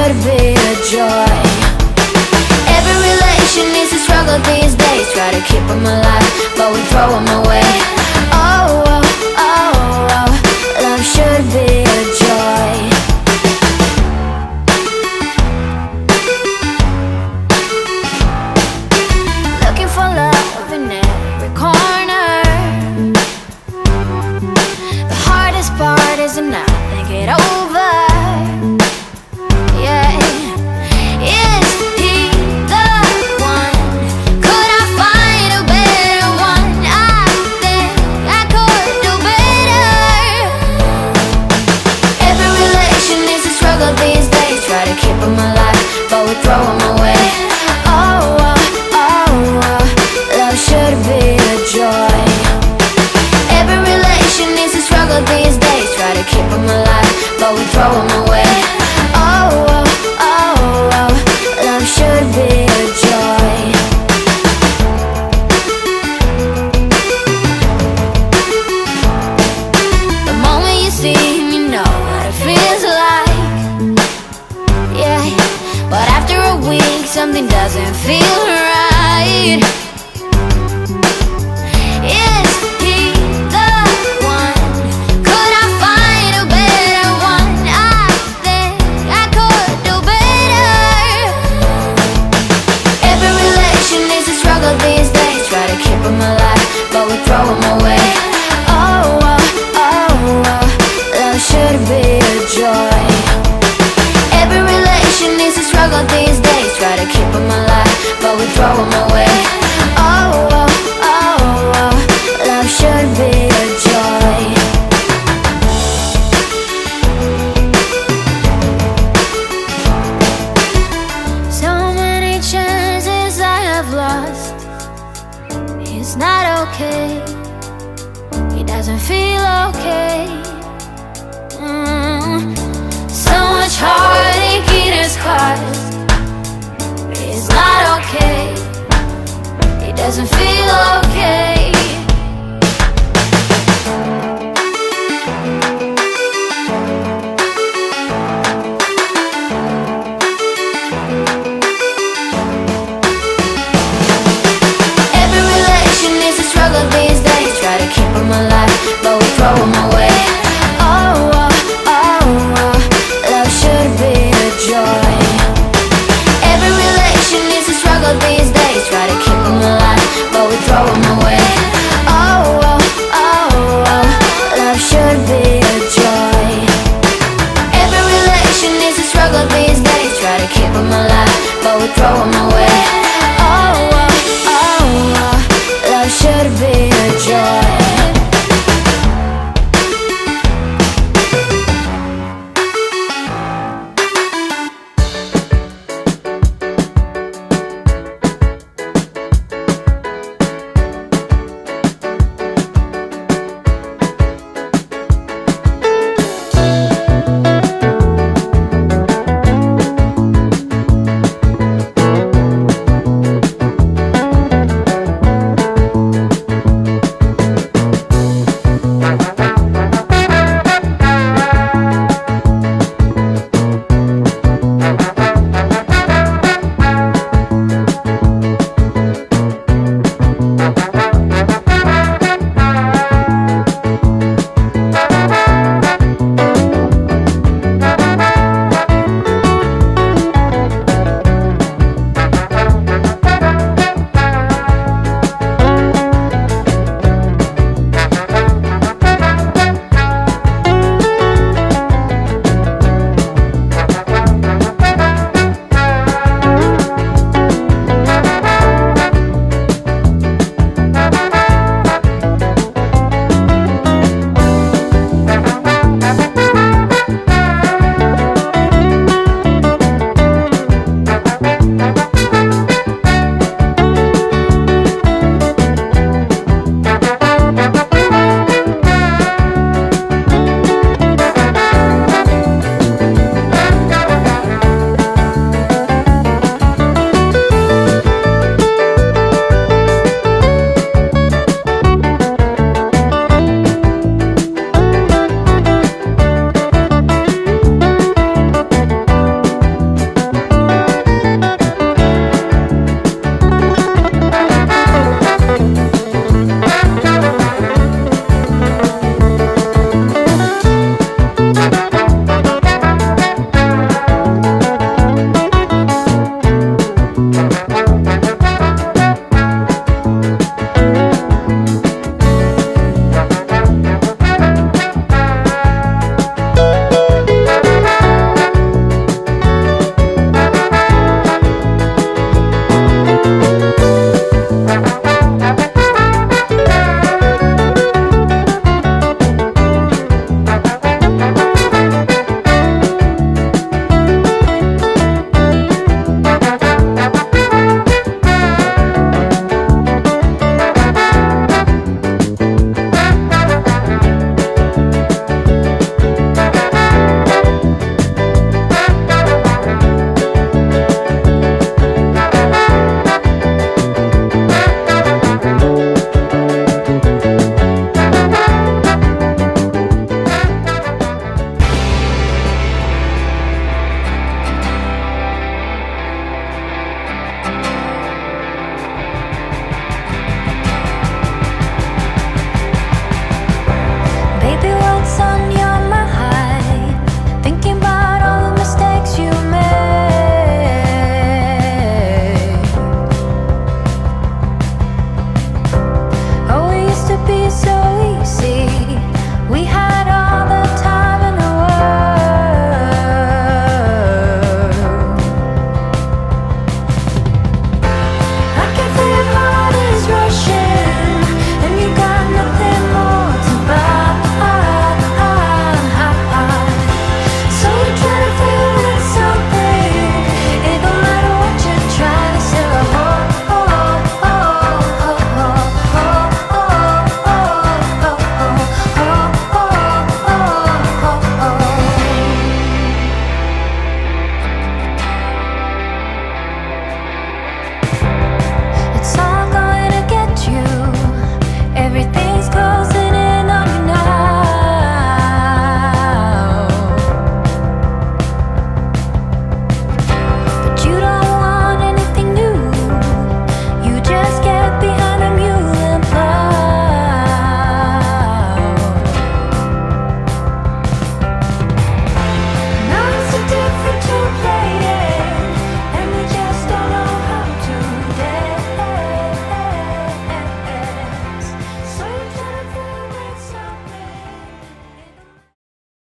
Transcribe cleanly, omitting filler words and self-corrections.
should be a joy. Every relation is a struggle these days. Try to keep them alive, but we throw them away. Oh, oh, oh, oh, love should be a joy. Looking for love in every corner. The hardest part is to not think it over. Yeah. Is he the one? Could I find a better one? I think I could do better. Every relation is a struggle these days. Try to keep them alive, but we throw them away. Oh, oh, oh, oh, love should be a joy. Every relation is a struggle these days. Try to keep them alive, but we throw them away. Oh, oh, oh, oh, love should be a joy. The moment you see him, you know what it feels like. Yeah, but after a week, something doesn't feel right. Is he the one? Could I find a better one? I think I could do better. Every relation is a struggle these days. Try to keep them alive, but we throw them away. Oh, oh, oh, oh, love should be a joy. Every relation is a struggle these days. Try to keep them alive, but we throw them away. Oh, oh, oh, oh, love should be a joy. So many chances I have lost. It's not okay. He doesn't feel okay. So much heartache it has caused. It's not okay. He doesn't feel okay.